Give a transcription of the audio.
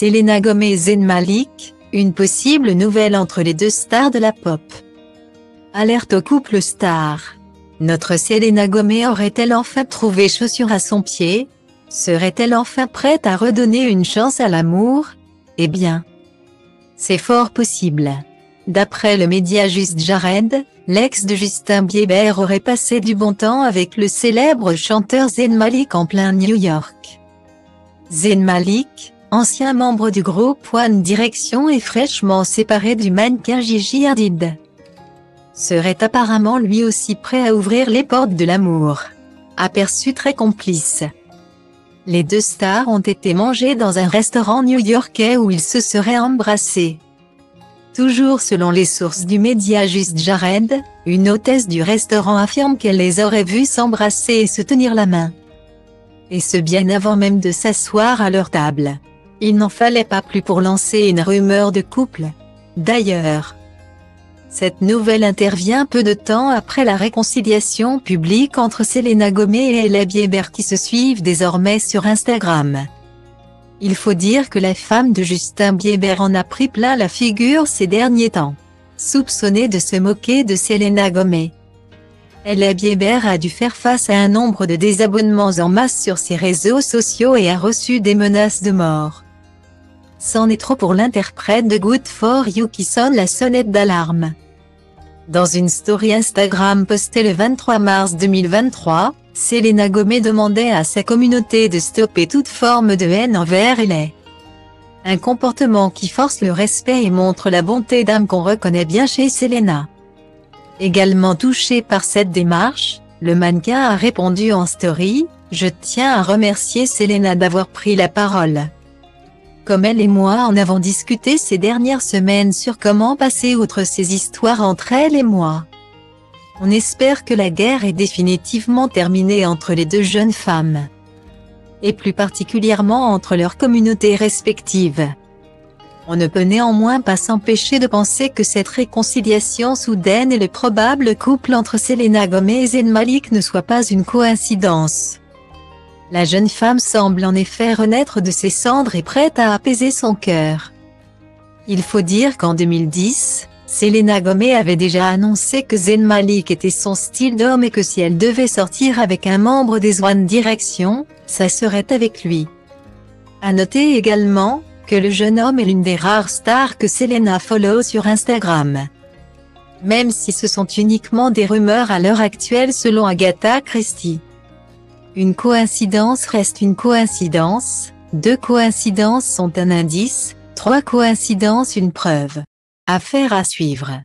Selena Gomez et Zayn Malik, une possible nouvelle entre les deux stars de la pop. Alerte au couple star. Notre Selena Gomez aurait-elle enfin trouvé chaussure à son pied? Serait-elle enfin prête à redonner une chance à l'amour? Eh bien, c'est fort possible. D'après le média Just Jared, l'ex de Justin Bieber aurait passé du bon temps avec le célèbre chanteur Zayn Malik en plein New York. Zayn Malik, ancien membre du groupe One Direction et fraîchement séparé du mannequin Gigi Hadid, serait apparemment lui aussi prêt à ouvrir les portes de l'amour. Aperçu très complice. Les deux stars ont été mangés dans un restaurant new-yorkais où ils se seraient embrassés. Toujours selon les sources du média Just Jared, une hôtesse du restaurant affirme qu'elle les aurait vus s'embrasser et se tenir la main. Et ce bien avant même de s'asseoir à leur table. Il n'en fallait pas plus pour lancer une rumeur de couple. D'ailleurs, cette nouvelle intervient peu de temps après la réconciliation publique entre Selena Gomez et Hailey Bieber qui se suivent désormais sur Instagram. Il faut dire que la femme de Justin Bieber en a pris plein la figure ces derniers temps. Soupçonnée de se moquer de Selena Gomez, Hailey Bieber a dû faire face à un nombre de désabonnements en masse sur ses réseaux sociaux et a reçu des menaces de mort. C'en est trop pour l'interprète de Good For You qui sonne la sonnette d'alarme. Dans une story Instagram postée le 23 mars 2023, Selena Gomez demandait à sa communauté de stopper toute forme de haine envers Hailey. Un comportement qui force le respect et montre la bonté d'âme qu'on reconnaît bien chez Selena. Également touché par cette démarche, le mannequin a répondu en story « Je tiens à remercier Selena d'avoir pris la parole. Comme elle et moi en avons discuté ces dernières semaines sur comment passer outre ces histoires entre elle et moi. On espère que la guerre est définitivement terminée entre les deux jeunes femmes. Et plus particulièrement entre leurs communautés respectives. On ne peut néanmoins pas s'empêcher de penser que cette réconciliation soudaine et le probable couple entre Selena Gomez et Zayn Malik ne soit pas une coïncidence. La jeune femme semble en effet renaître de ses cendres et prête à apaiser son cœur. Il faut dire qu'en 2010, Selena Gomez avait déjà annoncé que Zayn Malik était son style d'homme et que si elle devait sortir avec un membre des One Direction, ça serait avec lui. À noter également que le jeune homme est l'une des rares stars que Selena follow sur Instagram. Même si ce sont uniquement des rumeurs à l'heure actuelle selon Agatha Christie. Une coïncidence reste une coïncidence, deux coïncidences sont un indice, trois coïncidences une preuve. Affaire à suivre.